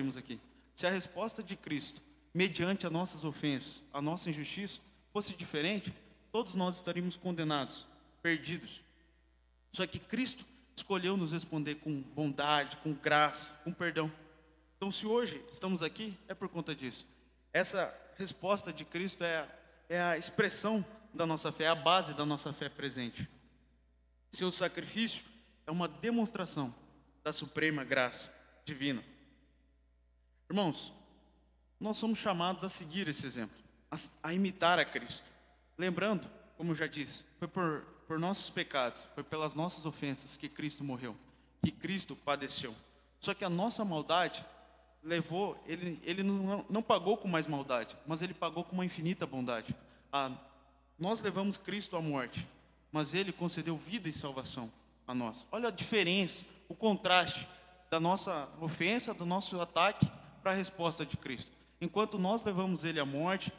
estaríamos aqui. Se a resposta de Cristo, mediante as nossas ofensas, a nossa injustiça, fosse diferente, todos nós estaríamos condenados, perdidos. Só que Cristo escolheu nos responder com bondade, com graça, com perdão. Então, se hoje estamos aqui, é por conta disso. Essa resposta de Cristo é a expressão da nossa fé, é a base da nossa fé presente. Seu sacrifício é uma demonstração da suprema graça divina. Irmãos, nós somos chamados a seguir esse exemplo, a imitar a Cristo. Lembrando, como eu já disse, foi por nossos pecados, foi pelas nossas ofensas que Cristo morreu, que Cristo padeceu. Só que a nossa maldade levou, ele não pagou com mais maldade, mas ele pagou com uma infinita bondade. Nós levamos Cristo à morte, mas ele concedeu vida e salvação a nós. Olha a diferença, o contraste da nossa ofensa, do nosso ataque para a resposta de Cristo. Enquanto nós levamos ele à morte,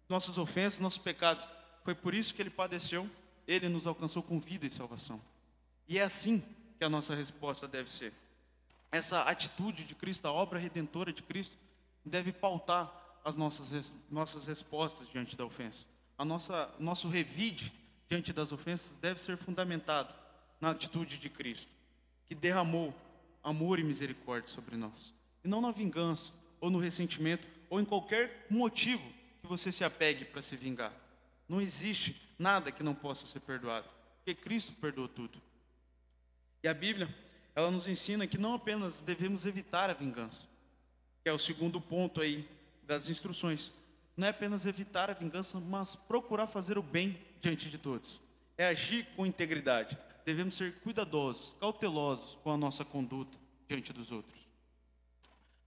nossas ofensas, nossos pecados, foi por isso que ele padeceu, ele nos alcançou com vida e salvação. E é assim que a nossa resposta deve ser. Essa atitude de Cristo, a obra redentora de Cristo, deve pautar as nossas respostas diante da ofensa. Nosso revide diante das ofensas deve ser fundamentado na atitude de Cristo, que derramou amor e misericórdia sobre nós. E não na vingança, ou no ressentimento, ou em qualquer motivo que você se apegue para se vingar. Não existe nada que não possa ser perdoado, porque Cristo perdoou tudo. E a Bíblia, ela nos ensina que não apenas devemos evitar a vingança, que é o segundo ponto aí das instruções. Não é apenas evitar a vingança, mas procurar fazer o bem diante de todos. É agir com integridade. Devemos ser cuidadosos, cautelosos com a nossa conduta diante dos outros.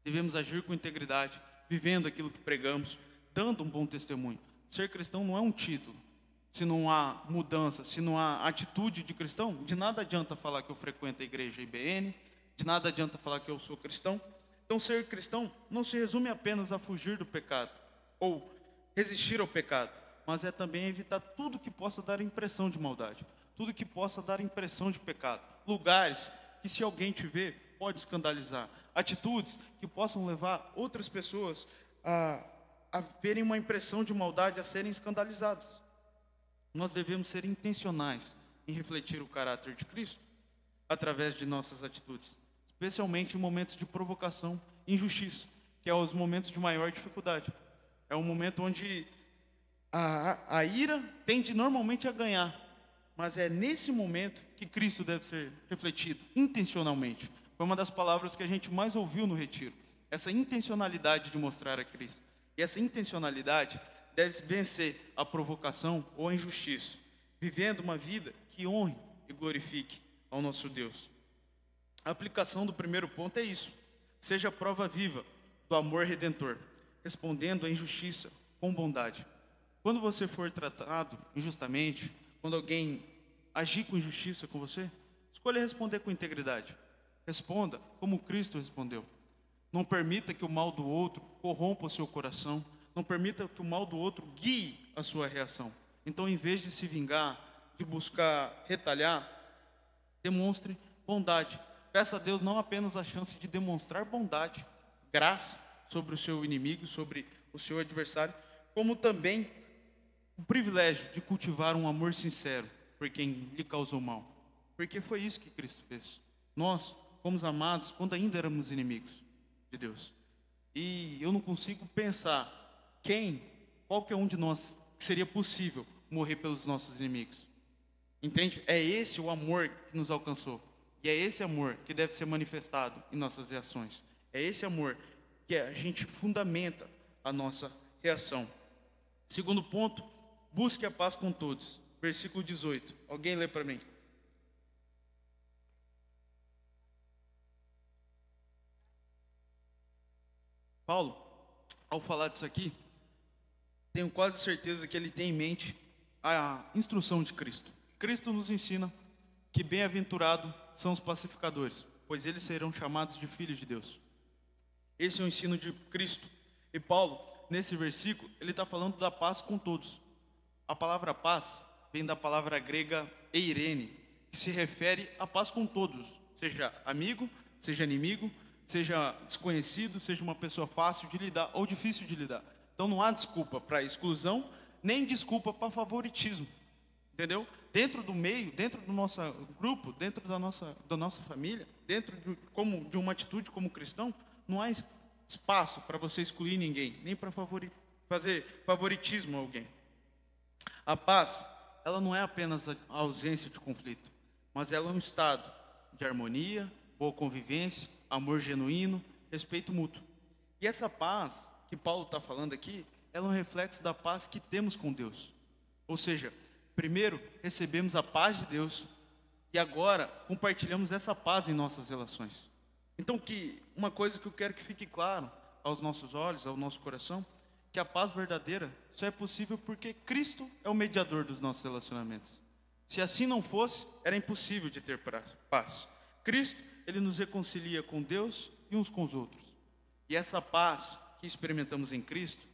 Devemos agir com integridade, vivendo aquilo que pregamos, dando um bom testemunho. Ser cristão não é um título. Se não há mudança, se não há atitude de cristão, de nada adianta falar que eu frequento a igreja IBN, de nada adianta falar que eu sou cristão. Então, ser cristão não se resume apenas a fugir do pecado, ou resistir ao pecado, mas é também evitar tudo que possa dar impressão de maldade, tudo que possa dar impressão de pecado, lugares que, se alguém te ver, pode escandalizar, atitudes que possam levar outras pessoas a verem uma impressão de maldade, a serem escandalizadas. Nós devemos ser intencionais em refletir o caráter de Cristo através de nossas atitudes, especialmente em momentos de provocação e injustiça, que é os momentos de maior dificuldade. É um momento onde a ira tende normalmente a ganhar, mas é nesse momento que Cristo deve ser refletido intencionalmente. Foi uma das palavras que a gente mais ouviu no retiro, essa intencionalidade de mostrar a Cristo. E essa intencionalidade deve vencer a provocação ou a injustiça, vivendo uma vida que honre e glorifique ao nosso Deus. A aplicação do primeiro ponto é isso: seja a prova viva do amor redentor, respondendo à injustiça com bondade. Quando você for tratado injustamente, quando alguém agir com injustiça com você, escolha responder com integridade. Responda como Cristo respondeu. Não permita que o mal do outro corrompa o seu coração. Não permita que o mal do outro guie a sua reação. Então, em vez de se vingar, de buscar retalhar, demonstre bondade. Peça a Deus não apenas a chance de demonstrar bondade, graça sobre o seu inimigo, sobre o seu adversário, como também o privilégio de cultivar um amor sincero por quem lhe causou mal. Porque foi isso que Cristo fez. Nós fomos amados quando ainda éramos inimigos de Deus. E eu não consigo pensar qualquer um de nós que seria possível morrer pelos nossos inimigos. Entende? É esse o amor que nos alcançou. E é esse amor que deve ser manifestado em nossas reações. É esse amor que a gente fundamenta a nossa reação. Segundo ponto, busque a paz com todos. Versículo 18. Alguém lê para mim? Paulo, ao falar disso aqui, tenho quase certeza que ele tem em mente a instrução de Cristo. Cristo nos ensina que bem-aventurados são os pacificadores, pois eles serão chamados de filhos de Deus. Esse é o ensino de Cristo. E Paulo, nesse versículo, ele está falando da paz com todos. A palavra paz vem da palavra grega eirene, que se refere à paz com todos, seja amigo, seja inimigo, seja desconhecido, seja uma pessoa fácil de lidar ou difícil de lidar. Então não há desculpa para exclusão, nem desculpa para favoritismo, entendeu? Dentro do meio, dentro do nosso grupo, dentro da nossa família, como de uma atitude como cristão, não há espaço para você excluir ninguém, nem para fazer favoritismo a alguém. A paz, ela não é apenas a ausência de conflito, mas ela é um estado de harmonia, boa convivência, amor genuíno, respeito mútuo. E essa paz que Paulo está falando aqui, ela é um reflexo da paz que temos com Deus. Ou seja, primeiro recebemos a paz de Deus e agora compartilhamos essa paz em nossas relações. Então, uma coisa que eu quero que fique claro aos nossos olhos, ao nosso coração, que a paz verdadeira só é possível porque Cristo é o mediador dos nossos relacionamentos. Se assim não fosse, era impossível de ter paz. Cristo, ele nos reconcilia com Deus e uns com os outros. E essa paz que experimentamos em Cristo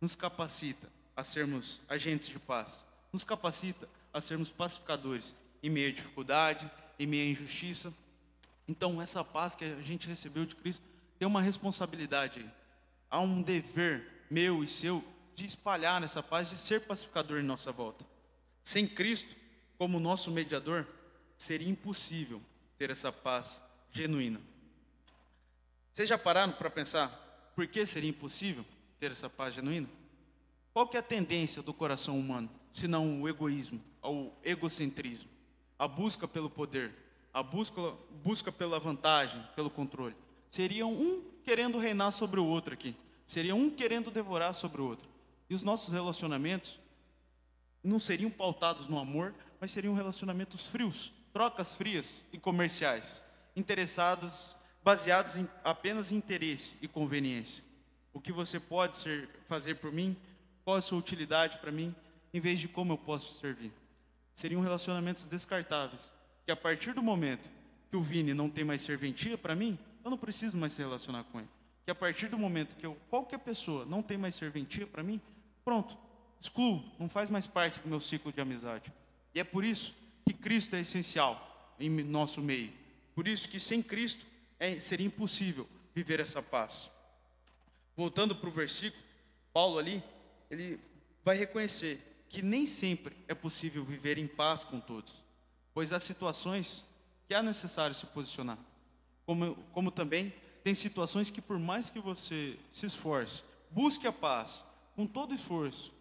nos capacita a sermos agentes de paz, nos capacita a sermos pacificadores em meio à dificuldade, em meio à injustiça. Então, essa paz que a gente recebeu de Cristo tem uma responsabilidade aí. Há um dever meu e seu de espalhar essa paz, de ser pacificador em nossa volta. Sem Cristo como nosso mediador, seria impossível ter essa paz genuína. Vocês já pararam para pensar por que seria impossível ter essa paz genuína? Qual que é a tendência do coração humano, senão o egoísmo, o egocentrismo, a busca pelo poder, a busca pela vantagem, pelo controle? Seria um querendo reinar sobre o outro aqui, seria um querendo devorar sobre o outro. E os nossos relacionamentos não seriam pautados no amor, mas seriam relacionamentos frios, trocas frias e comerciais, baseados apenas em interesse e conveniência. O que você pode fazer por mim, qual a sua utilidade para mim, em vez de como eu posso servir. Seriam relacionamentos descartáveis, que a partir do momento que o Vini não tem mais serventia para mim, eu não preciso mais se relacionar com ele. Que a partir do momento que qualquer pessoa não tem mais serventia para mim, pronto, excluo, não faz mais parte do meu ciclo de amizade. E é por isso que Cristo é essencial em nosso meio. Por isso que sem Cristo seria impossível viver essa paz. Voltando para o versículo, Paulo ali, ele vai reconhecer que nem sempre é possível viver em paz com todos, pois há situações que é necessário se posicionar. Como também tem situações que por mais que você se esforce, busque a paz com todo esforço,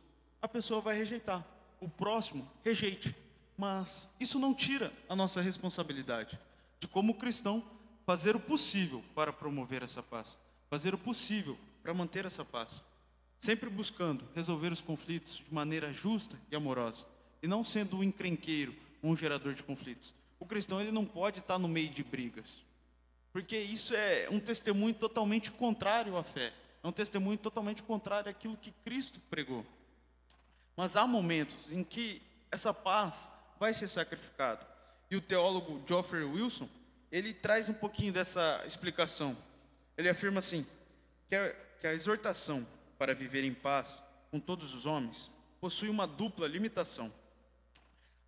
a pessoa vai rejeitar. O próximo rejeite. Mas isso não tira a nossa responsabilidade de, como cristão, fazer o possível para promover essa paz, fazer o possível para manter essa paz, sempre buscando resolver os conflitos de maneira justa e amorosa, e não sendo um encrenqueiro, um gerador de conflitos. O cristão, ele não pode estar no meio de brigas, porque isso é um testemunho totalmente contrário à fé, é um testemunho totalmente contrário àquilo que Cristo pregou. Mas há momentos em que essa paz vai ser sacrificada. E o teólogo Geoffrey Wilson, ele traz um pouquinho dessa explicação. Ele afirma assim, que a exortação para viver em paz com todos os homens possui uma dupla limitação.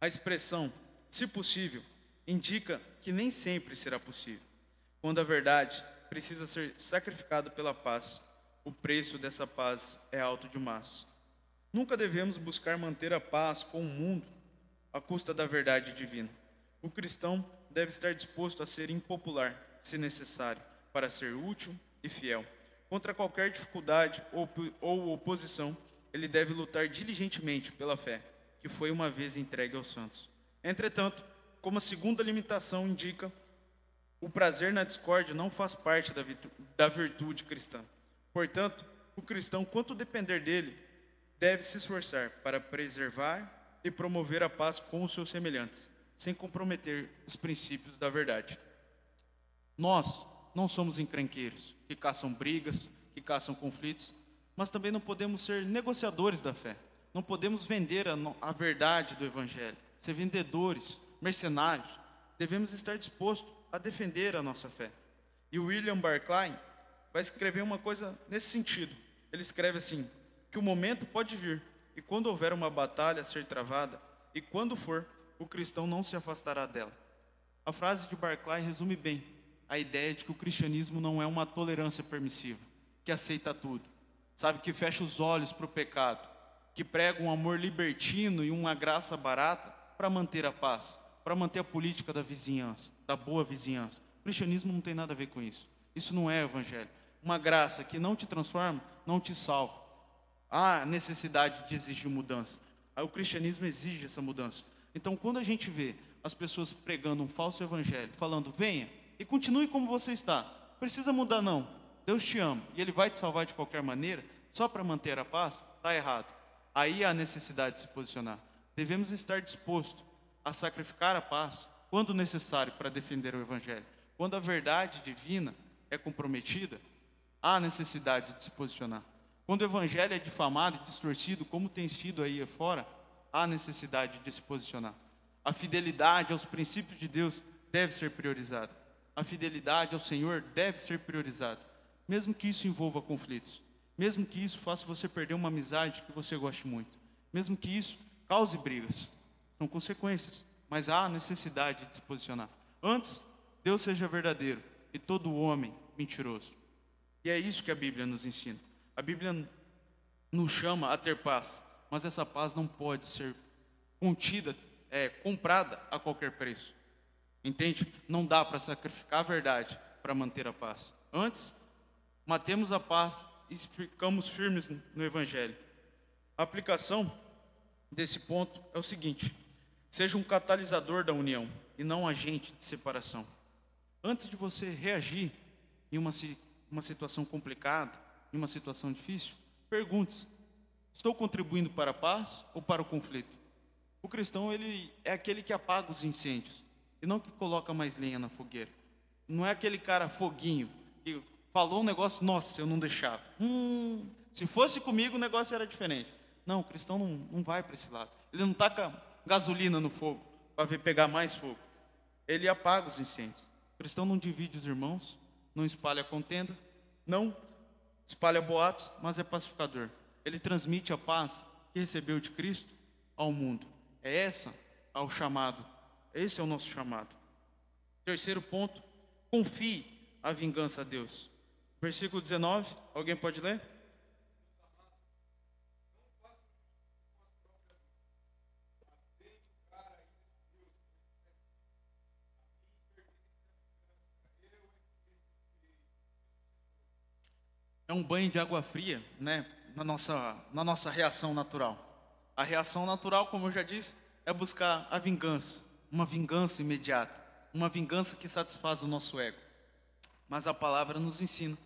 A expressão, se possível, indica que nem sempre será possível. Quando a verdade precisa ser sacrificada pela paz, o preço dessa paz é alto demais. Nunca devemos buscar manter a paz com o mundo à custa da verdade divina. O cristão deve estar disposto a ser impopular, se necessário, para ser útil e fiel. Contra qualquer dificuldade ou oposição, ele deve lutar diligentemente pela fé, que foi uma vez entregue aos santos. Entretanto, como a segunda limitação indica, o prazer na discórdia não faz parte da virtude cristã. Portanto, o cristão, quanto depender dele, deve se esforçar para preservar e promover a paz com os seus semelhantes, sem comprometer os princípios da verdade. Nós não somos encrenqueiros, que caçam brigas, que caçam conflitos, mas também não podemos ser negociadores da fé. Não podemos vender a verdade do Evangelho, ser vendedores, mercenários. Devemos estar dispostos a defender a nossa fé. E o William Barclay vai escrever uma coisa nesse sentido. Ele escreve assim, que o momento pode vir, e quando houver uma batalha a ser travada, e quando for, o cristão não se afastará dela. A frase de Barclay resume bem a ideia de que o cristianismo não é uma tolerância permissiva, que aceita tudo, sabe, que fecha os olhos para o pecado, que prega um amor libertino e uma graça barata para manter a paz, para manter a política da vizinhança, da boa vizinhança. O cristianismo não tem nada a ver com isso. Isso não é evangelho. Uma graça que não te transforma, não te salva. Há necessidade de exigir mudança. Aí o cristianismo exige essa mudança. Então, quando a gente vê as pessoas pregando um falso evangelho, falando, venha e continue como você está, precisa mudar não, Deus te ama e Ele vai te salvar de qualquer maneira, só para manter a paz, está errado. Aí há a necessidade de se posicionar. Devemos estar dispostos a sacrificar a paz quando necessário para defender o evangelho. Quando a verdade divina é comprometida, há necessidade de se posicionar. Quando o evangelho é difamado e distorcido, como tem sido aí fora, há necessidade de se posicionar. A fidelidade aos princípios de Deus deve ser priorizada. A fidelidade ao Senhor deve ser priorizada, mesmo que isso envolva conflitos, mesmo que isso faça você perder uma amizade que você goste muito, mesmo que isso cause brigas. São consequências, mas há necessidade de se posicionar. Antes, Deus seja verdadeiro e todo homem mentiroso. E é isso que a Bíblia nos ensina. A Bíblia nos chama a ter paz, mas essa paz não pode ser contida, comprada a qualquer preço. Entende? Não dá para sacrificar a verdade para manter a paz. Antes, matemos a paz e ficamos firmes no Evangelho. A aplicação desse ponto é o seguinte: seja um catalisador da união e não um agente de separação. Antes de você reagir em uma situação complicada, em uma situação difícil, pergunte-se: estou contribuindo para a paz ou para o conflito? O cristão, ele é aquele que apaga os incêndios e não que coloca mais lenha na fogueira. Não é aquele cara foguinho que falou um negócio, nossa, eu não deixava. Se fosse comigo o negócio era diferente. Não, o cristão não vai para esse lado. Ele não taca gasolina no fogo para ver pegar mais fogo. Ele apaga os incêndios. O cristão não divide os irmãos, não espalha contenda, não espalha boatos, mas é pacificador. Ele transmite a paz que recebeu de Cristo ao mundo. Esse é o nosso chamado. Terceiro ponto, confie a vingança a Deus. Versículo 19, alguém pode ler? É um banho de água fria, né, na nossa reação natural. A reação natural, como eu já disse, é buscar a vingança, uma vingança imediata, uma vingança que satisfaz o nosso ego. Mas a palavra nos ensina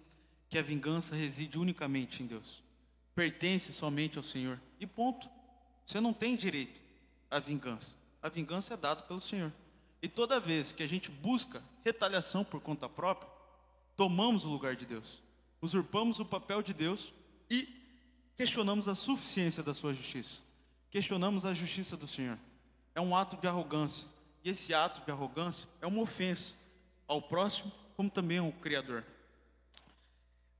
que a vingança reside unicamente em Deus, pertence somente ao Senhor. E ponto. Você não tem direito à vingança. A vingança é dada pelo Senhor. E toda vez que a gente busca retaliação por conta própria, tomamos o lugar de Deus, usurpamos o papel de Deus e questionamos a suficiência da sua justiça. Questionamos a justiça do Senhor. É um ato de arrogância. E esse ato de arrogância é uma ofensa ao próximo, como também ao Criador.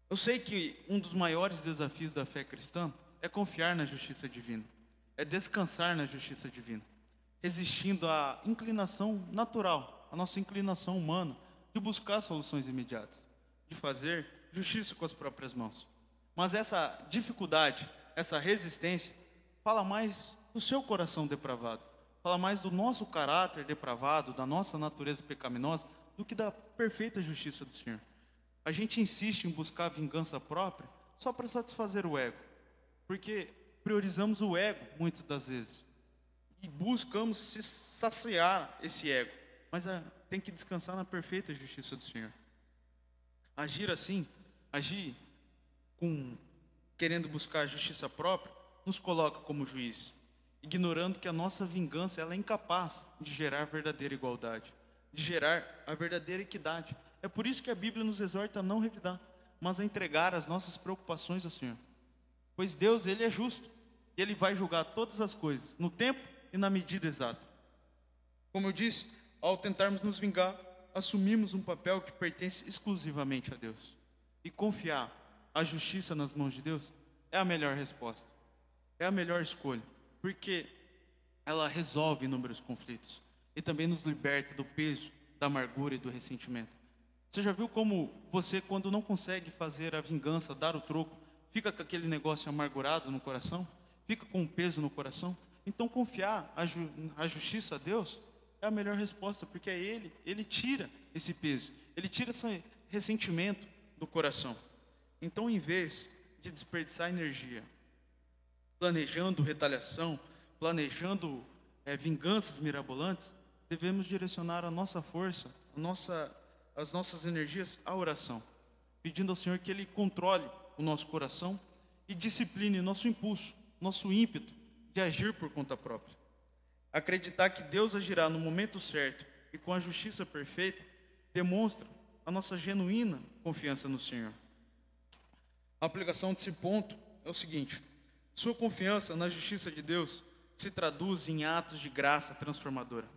Eu sei que um dos maiores desafios da fé cristã é confiar na justiça divina, é descansar na justiça divina, resistindo à inclinação natural, à nossa inclinação humana de buscar soluções imediatas, de fazer justiça com as próprias mãos. Mas essa dificuldade, essa resistência, fala mais do seu coração depravado, fala mais do nosso caráter depravado, da nossa natureza pecaminosa, do que da perfeita justiça do Senhor. A gente insiste em buscar vingança própria só para satisfazer o ego, porque priorizamos o ego muitas das vezes e buscamos se saciar esse ego, mas tem que descansar na perfeita justiça do Senhor. Agir assim, agir querendo buscar a justiça própria, nos coloca como juiz, ignorando que a nossa vingança ela é incapaz de gerar verdadeira igualdade, de gerar a verdadeira equidade. É por isso que a Bíblia nos exorta a não revidar, mas a entregar as nossas preocupações ao Senhor. Pois Deus, Ele é justo, e Ele vai julgar todas as coisas, no tempo e na medida exata. Como eu disse, ao tentarmos nos vingar, assumimos um papel que pertence exclusivamente a Deus. E confiar a justiça nas mãos de Deus é a melhor resposta, é a melhor escolha, porque ela resolve inúmeros conflitos e também nos liberta do peso, da amargura e do ressentimento. Você já viu como você, quando não consegue fazer a vingança, dar o troco, fica com aquele negócio amargurado no coração? Fica com um peso no coração? Então confiar a justiça a Deus é a melhor resposta, porque é Ele tira esse peso, Ele tira esse ressentimento do coração. Então, em vez de desperdiçar energia, planejando retaliação, planejando vinganças mirabolantes, devemos direcionar a nossa força, as nossas energias à oração, pedindo ao Senhor que Ele controle o nosso coração e discipline nosso impulso, nosso ímpeto de agir por conta própria. Acreditar que Deus agirá no momento certo e com a justiça perfeita demonstra a nossa genuína confiança no Senhor. A aplicação desse ponto é o seguinte: sua confiança na justiça de Deus se traduz em atos de graça transformadora.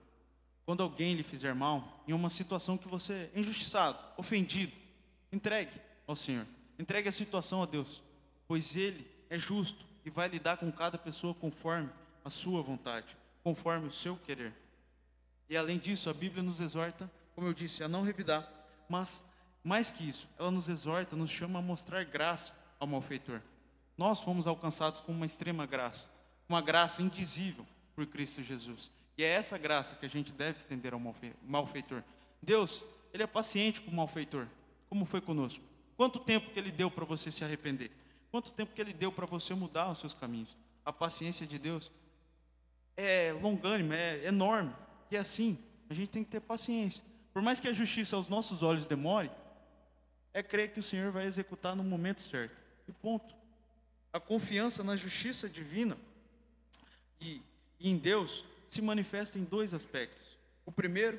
Quando alguém lhe fizer mal, em uma situação que você é injustiçado, ofendido, entregue ao Senhor, entregue a situação a Deus, pois Ele é justo e vai lidar com cada pessoa conforme a sua vontade, conforme o seu querer. E além disso, a Bíblia nos exorta, como eu disse, a não revidar, mas mais que isso, ela nos exorta, nos chama a mostrar graça ao malfeitor. Nós fomos alcançados com uma extrema graça, uma graça indizível por Cristo Jesus. E é essa graça que a gente deve estender ao malfeitor. Deus, Ele é paciente com o malfeitor, como foi conosco. Quanto tempo que Ele deu para você se arrepender? Quanto tempo que Ele deu para você mudar os seus caminhos? A paciência de Deus é longânima, é enorme. E assim, a gente tem que ter paciência. Por mais que a justiça aos nossos olhos demore, é crer que o Senhor vai executar no momento certo. E ponto. A confiança na justiça divina e em Deus se manifesta em dois aspectos. O primeiro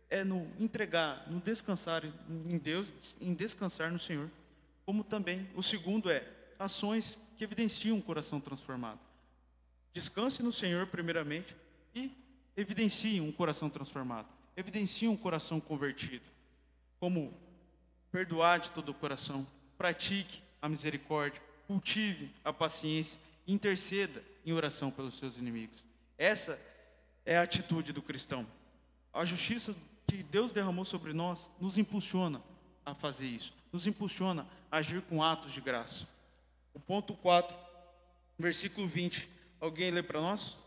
é no entregar, no descansar em Deus, em descansar no Senhor. Como também o segundo é ações que evidenciam um coração transformado. Descanse no Senhor primeiramente e evidencie um coração transformado. Evidencie um coração convertido. Como perdoar de todo o coração, pratique a misericórdia, cultive a paciência, interceda em oração pelos seus inimigos. Essa é a atitude do cristão. A justiça que Deus derramou sobre nós nos impulsiona a fazer isso, nos impulsiona a agir com atos de graça. O ponto 4, versículo 20. Alguém lê para nós?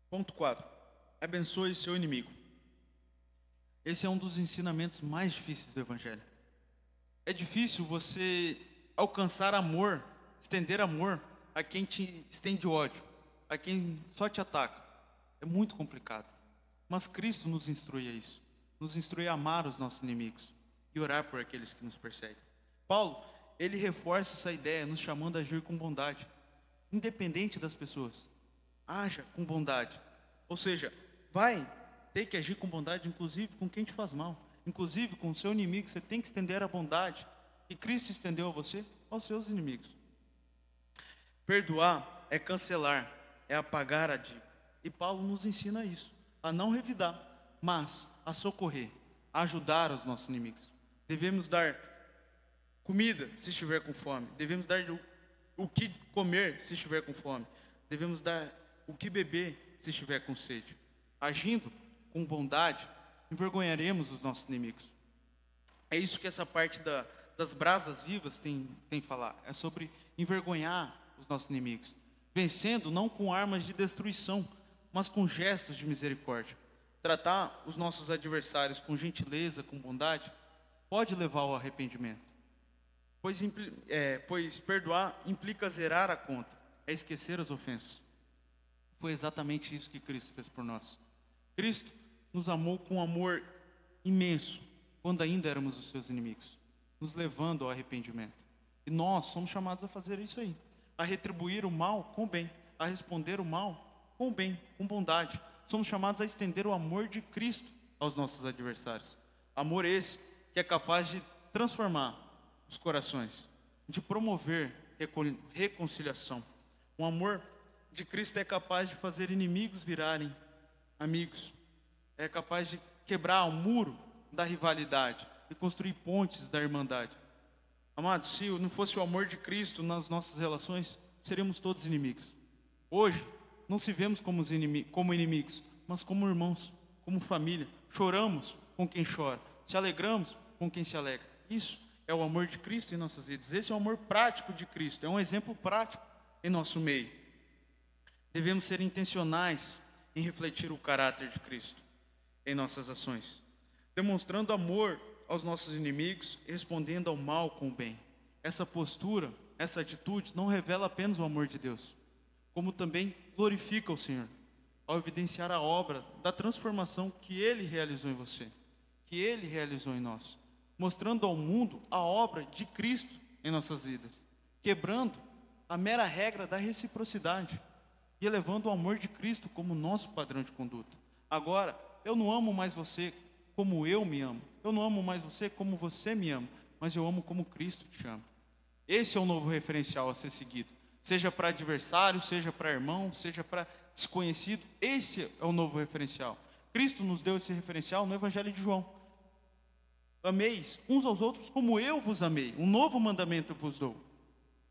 Ponto 4. Abençoe seu inimigo. Esse é um dos ensinamentos mais difíceis do Evangelho. É difícil você alcançar amor, estender amor a quem te estende ódio, a quem só te ataca. É muito complicado. Mas Cristo nos instrui a isso. Nos instrui a amar os nossos inimigos e orar por aqueles que nos perseguem. Paulo, ele reforça essa ideia, nos chamando a agir com bondade, independente das pessoas. Haja com bondade. Ou seja, vai ter que agir com bondade, inclusive com quem te faz mal. Inclusive com o seu inimigo, você tem que estender a bondade que Cristo estendeu a você, aos seus inimigos. Perdoar é cancelar, é apagar a dívida. E Paulo nos ensina isso, a não revidar, mas a socorrer, a ajudar os nossos inimigos. Devemos dar comida se estiver com fome. Devemos dar o que comer se estiver com fome. Devemos dar o que beber se estiver com sede. Agindo com bondade, envergonharemos os nossos inimigos. É isso que essa parte das brasas vivas tem falar. É sobre envergonhar os nossos inimigos. Vencendo não com armas de destruição, mas com gestos de misericórdia. Tratar os nossos adversários com gentileza, com bondade, pode levar ao arrependimento. Pois perdoar implica zerar a conta, é esquecer as ofensas. Foi exatamente isso que Cristo fez por nós. Cristo nos amou com amor imenso, quando ainda éramos os seus inimigos, nos levando ao arrependimento. E nós somos chamados a fazer isso aí, a retribuir o mal com o bem, a responder o mal com o bem, com bondade. Somos chamados a estender o amor de Cristo aos nossos adversários. Amor esse que é capaz de transformar os corações, de promover reconciliação. Um amor de Cristo é capaz de fazer inimigos virarem amigos. É capaz de quebrar o muro da rivalidade e construir pontes da irmandade. Amados, se não fosse o amor de Cristo nas nossas relações, seremos todos inimigos. Hoje, não se vemos como inimigos, mas como irmãos, como família. Choramos com quem chora, se alegramos com quem se alegra. Isso é o amor de Cristo em nossas vidas. Esse é o amor prático de Cristo, é um exemplo prático em nosso meio. Devemos ser intencionais em refletir o caráter de Cristo em nossas ações, demonstrando amor aos nossos inimigos e respondendo ao mal com o bem. Essa postura, essa atitude não revela apenas o amor de Deus, como também glorifica o Senhor, ao evidenciar a obra da transformação que Ele realizou em você, que Ele realizou em nós, mostrando ao mundo a obra de Cristo em nossas vidas, quebrando a mera regra da reciprocidade e elevando o amor de Cristo como nosso padrão de conduta. Agora, eu não amo mais você como eu me amo, eu não amo mais você como você me ama, mas eu amo como Cristo te ama. Esse é o novo referencial a ser seguido, seja para adversário, seja para irmão, seja para desconhecido. Esse é o novo referencial. Cristo nos deu esse referencial no Evangelho de João. Ameis uns aos outros como eu vos amei, um novo mandamento eu vos dou.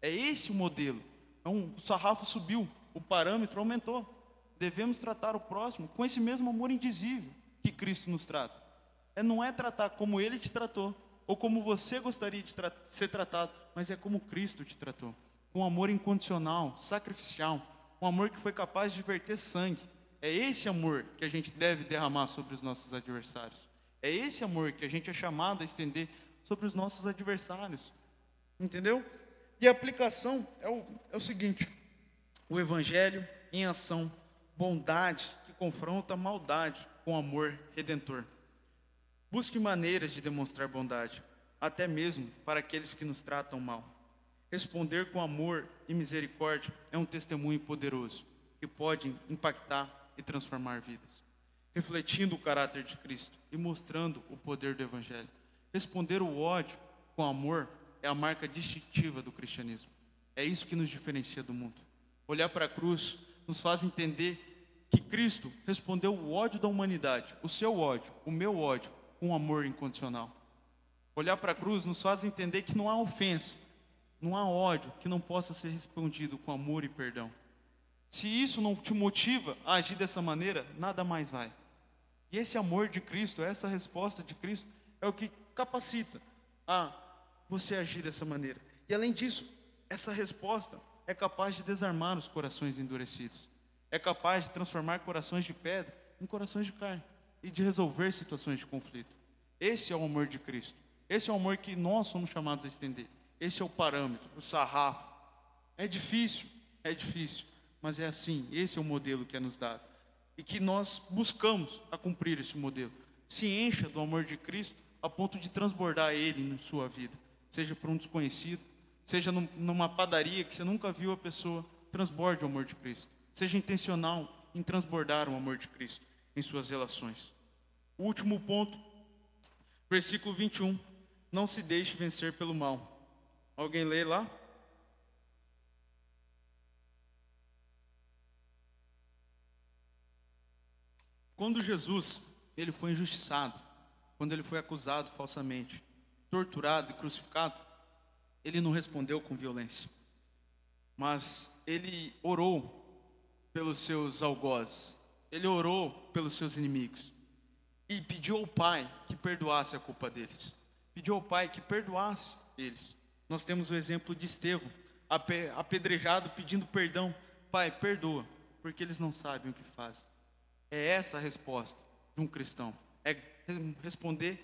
É esse o modelo. O sarrafo subiu, o parâmetro aumentou. Devemos tratar o próximo com esse mesmo amor indizível que Cristo nos trata. Não é tratar como Ele te tratou, ou como você gostaria de ser tratado, mas é como Cristo te tratou. Com amor incondicional, sacrificial, um amor que foi capaz de verter sangue. É esse amor que a gente deve derramar sobre os nossos adversários. É esse amor que a gente é chamado a estender sobre os nossos adversários. Entendeu? E a aplicação é o seguinte: o Evangelho em ação, bondade que confronta a maldade com amor redentor. Busque maneiras de demonstrar bondade, até mesmo para aqueles que nos tratam mal. Responder com amor e misericórdia é um testemunho poderoso, que pode impactar e transformar vidas. Refletindo o caráter de Cristo e mostrando o poder do Evangelho. Responder o ódio com amor é a marca distintiva do cristianismo. É isso que nos diferencia do mundo. Olhar para a cruz nos faz entender que Cristo respondeu o ódio da humanidade, o seu ódio, o meu ódio, com amor incondicional. Olhar para a cruz nos faz entender que não há ofensa, não há ódio que não possa ser respondido com amor e perdão. Se isso não te motiva a agir dessa maneira, nada mais vai. E esse amor de Cristo, essa resposta de Cristo, é o que capacita a você agir dessa maneira. E além disso, essa resposta é capaz de desarmar os corações endurecidos. É capaz de transformar corações de pedra em corações de carne e de resolver situações de conflito. Esse é o amor de Cristo. Esse é o amor que nós somos chamados a estender. Esse é o parâmetro, o sarrafo. É difícil, mas é assim. Esse é o modelo que é nos dado. E que nós buscamos a cumprir esse modelo. Se encha do amor de Cristo a ponto de transbordar Ele na sua vida. Seja para um desconhecido, seja numa padaria que você nunca viu a pessoa, transborde o amor de Cristo. Seja intencional em transbordar o amor de Cristo em suas relações. O último ponto, versículo 21. Não se deixe vencer pelo mal. Alguém lê lá? Quando Jesus ele foi injustiçado, quando ele foi acusado falsamente, torturado e crucificado, ele não respondeu com violência, mas ele orou pelos seus algozes, ele orou pelos seus inimigos e pediu ao Pai que perdoasse a culpa deles, pediu ao Pai que perdoasse eles. Nós temos o exemplo de Estevão, apedrejado, pedindo perdão: Pai, perdoa, porque eles não sabem o que fazem. É essa a resposta de um cristão, é responder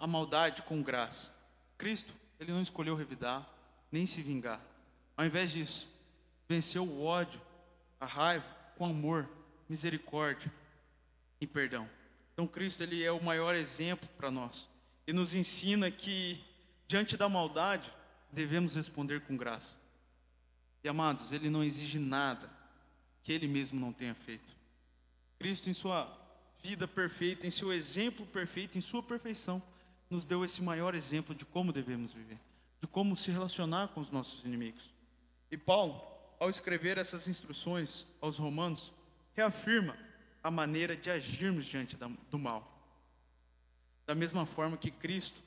a maldade com graça. Cristo, ele não escolheu revidar, nem se vingar. Ao invés disso, venceu o ódio, a raiva, com amor, misericórdia e perdão. Então Cristo, ele é o maior exemplo para nós. E nos ensina que, diante da maldade, devemos responder com graça. E amados, ele não exige nada que ele mesmo não tenha feito. Cristo, em sua vida perfeita, em seu exemplo perfeito, em sua perfeição, nos deu esse maior exemplo de como devemos viver, de como se relacionar com os nossos inimigos. E Paulo, ao escrever essas instruções aos romanos, reafirma a maneira de agirmos diante do mal. Da mesma forma que Cristo,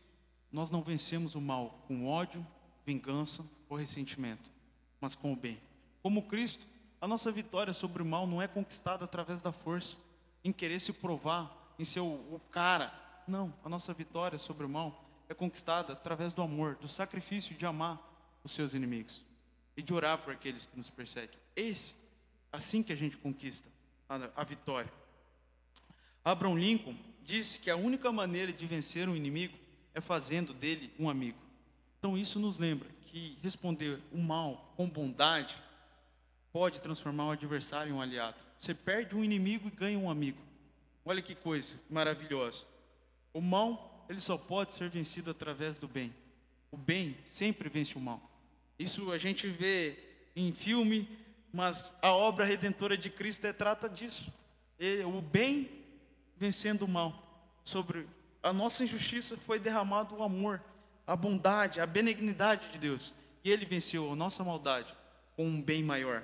nós não vencemos o mal com ódio, vingança ou ressentimento, mas com o bem, Como Cristo, a nossa vitória sobre o mal não é conquistada através da força, em querer se provar, em ser o cara. Não, a nossa vitória sobre o mal é conquistada através do amor, do sacrifício de amar os seus inimigos e de orar por aqueles que nos perseguem. Assim que a gente conquista a vitória. Abraham Lincoln disse que a única maneira de vencer um inimigo é fazendo dele um amigo. Então isso nos lembra que responder o mal com bondade pode transformar o adversário em um aliado. Você perde um inimigo e ganha um amigo. Olha que coisa maravilhosa. O mal, ele só pode ser vencido através do bem. O bem sempre vence o mal. Isso a gente vê em filme, mas a obra redentora de Cristo trata disso. O bem vencendo o mal. Sobre a nossa injustiça foi derramado o amor, a bondade, a benignidade de Deus. E Ele venceu a nossa maldade com um bem maior.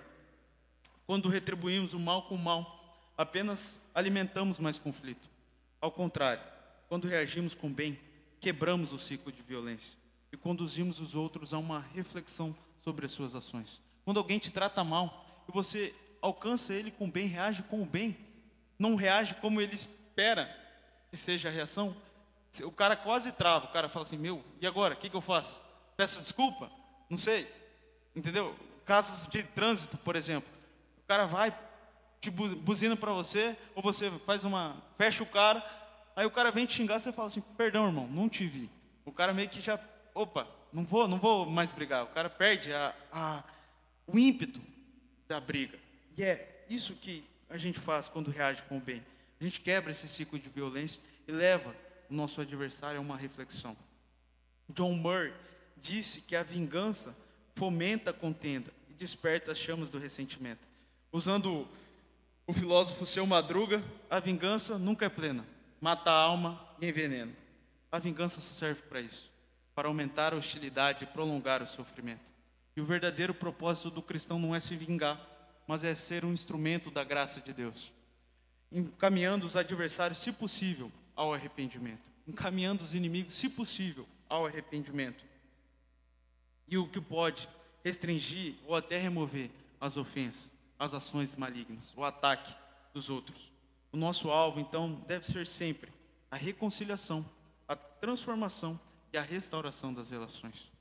Quando retribuímos o mal com o mal, apenas alimentamos mais conflito. Ao contrário, quando reagimos com bem, quebramos o ciclo de violência e conduzimos os outros a uma reflexão sobre as suas ações. Quando alguém te trata mal e você alcança ele com bem, reage com o bem, não reage como ele espera que seja a reação, o cara quase trava, o cara fala assim, e agora, o que eu faço? Peço desculpa? Não sei, entendeu? Casos de trânsito, por exemplo, o cara vai, te buzina para você, ou você fecha o cara, aí o cara vem te xingar, você fala assim, perdão irmão, não te vi. O cara meio que já, não vou mais brigar, o cara perde o ímpeto da briga. E é isso que a gente faz quando reage com o bem. A gente quebra esse ciclo de violência e leva o nosso adversário a uma reflexão. John Murray disse que a vingança fomenta a contenda e desperta as chamas do ressentimento. Usando o filósofo Seu Madruga, a vingança nunca é plena, mata a alma e envenena. A vingança só serve para isso, para aumentar a hostilidade e prolongar o sofrimento. E o verdadeiro propósito do cristão não é se vingar, mas é ser um instrumento da graça de Deus, encaminhando os adversários, se possível, ao arrependimento, encaminhando os inimigos, se possível, ao arrependimento. E o que pode restringir ou até remover as ofensas, as ações malignas, o ataque dos outros. O nosso alvo, então, deve ser sempre a reconciliação, a transformação e a restauração das relações.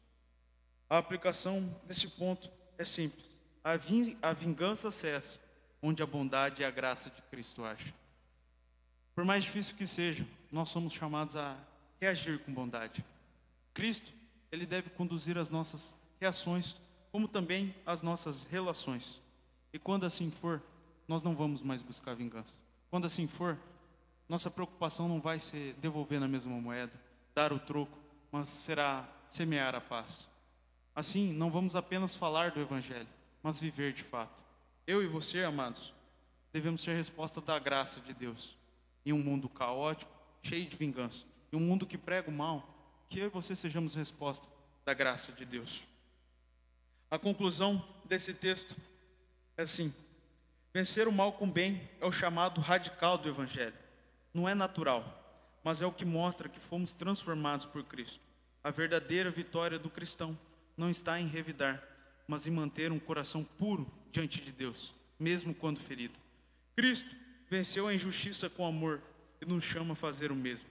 A aplicação desse ponto é simples. A vingança cessa onde a bondade e a graça de Cristo agem. Por mais difícil que seja, nós somos chamados a reagir com bondade. Cristo, Ele deve conduzir as nossas reações, como também as nossas relações. E quando assim for, nós não vamos mais buscar vingança. Quando assim for, nossa preocupação não vai ser devolver na mesma moeda, dar o troco, mas será semear a paz. Assim, não vamos apenas falar do Evangelho, mas viver de fato. Eu e você, amados, devemos ser resposta da graça de Deus. Em um mundo caótico, cheio de vingança, em um mundo que prega o mal, que eu e você sejamos resposta da graça de Deus. A conclusão desse texto é assim: vencer o mal com bem é o chamado radical do Evangelho. Não é natural, mas é o que mostra que fomos transformados por Cristo. A verdadeira vitória do cristão não está em revidar, mas em manter um coração puro diante de Deus, mesmo quando ferido. Cristo venceu a injustiça com amor e nos chama a fazer o mesmo.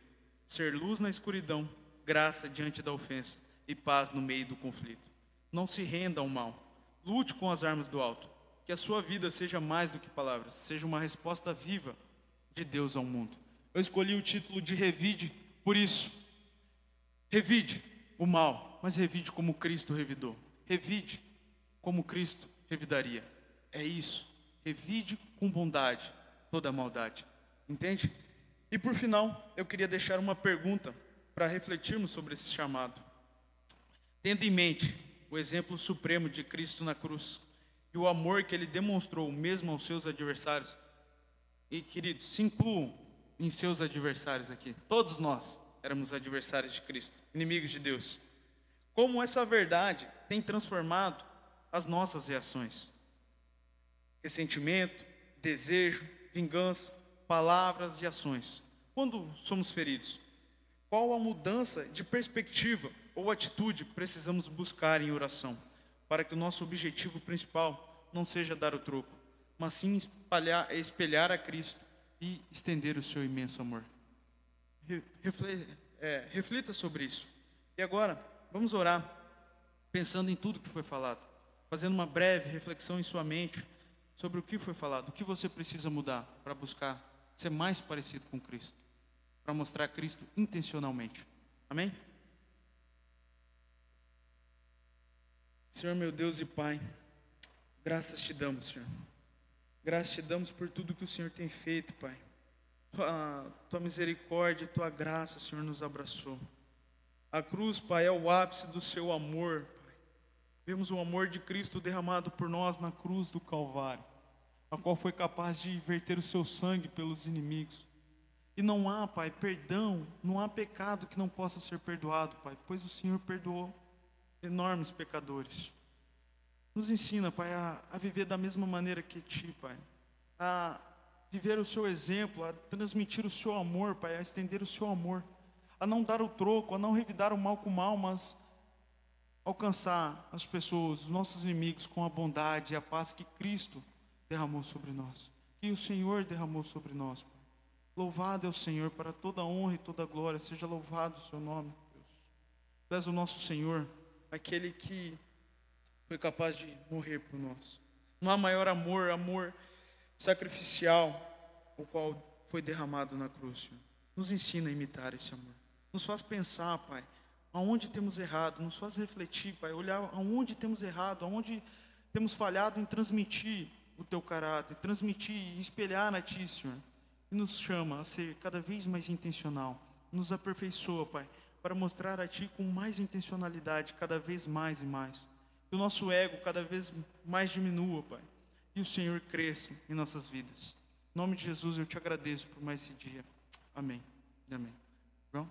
Ser luz na escuridão, graça diante da ofensa e paz no meio do conflito. Não se renda ao mal. Lute com as armas do alto. Que a sua vida seja mais do que palavras, seja uma resposta viva de Deus ao mundo. Eu escolhi o título de Revide por isso. Revide o mal, mas revide como Cristo revidou. Revide como Cristo revidaria. É isso. Revide com bondade toda a maldade. Entende? E por final, eu queria deixar uma pergunta para refletirmos sobre esse chamado. Tendo em mente o exemplo supremo de Cristo na cruz e o amor que Ele demonstrou mesmo aos seus adversários. E, queridos, se incluam em seus adversários aqui. Todos nós éramos adversários de Cristo, inimigos de Deus. Como essa verdade tem transformado as nossas reações? Ressentimento, desejo, vingança, palavras e ações. Quando somos feridos, qual a mudança de perspectiva ou atitude precisamos buscar em oração, para que o nosso objetivo principal não seja dar o troco, mas sim espelhar a Cristo e estender o seu imenso amor. Reflita sobre isso. E agora, vamos orar, pensando em tudo que foi falado, fazendo uma breve reflexão em sua mente sobre o que foi falado, o que você precisa mudar para buscar ser mais parecido com Cristo, para mostrar Cristo intencionalmente. Amém? Senhor, meu Deus e Pai, graças te damos, Senhor. Graças te damos por tudo que o Senhor tem feito, Pai. Tua misericórdia, Tua graça, Senhor, nos abraçou. A cruz, Pai, é o ápice do seu amor, Pai. Vemos o amor de Cristo derramado por nós na cruz do Calvário, a qual foi capaz de verter o seu sangue pelos inimigos. E não há, Pai, perdão, não há pecado que não possa ser perdoado, Pai, pois o Senhor perdoou enormes pecadores. Nos ensina, Pai, a viver da mesma maneira que Ti, Pai, a viver o Seu exemplo, a transmitir o Seu amor, Pai, a estender o Seu amor, a não dar o troco, a não revidar o mal com o mal, mas alcançar as pessoas, os nossos inimigos, com a bondade e a paz que Cristo derramou sobre nós, que o Senhor derramou sobre nós, Pai. Louvado é o Senhor, para toda honra e toda glória, seja louvado o Seu nome, Deus. Tu és o nosso Senhor, aquele que foi capaz de morrer por nós. Não há maior amor sacrificial, o qual foi derramado na cruz, Senhor. Nos ensina a imitar esse amor. Nos faz pensar, Pai, aonde temos errado. Nos faz refletir, Pai, olhar aonde temos errado, aonde temos falhado em transmitir o Teu caráter, transmitir e espelhar a Ti, Senhor. E nos chama a ser cada vez mais intencional. Nos aperfeiçoa, Pai, para mostrar a Ti com mais intencionalidade, cada vez mais e mais. Que o nosso ego cada vez mais diminua, Pai, e o Senhor cresça em nossas vidas. Em nome de Jesus, eu Te agradeço por mais esse dia. Amém. Amém. João?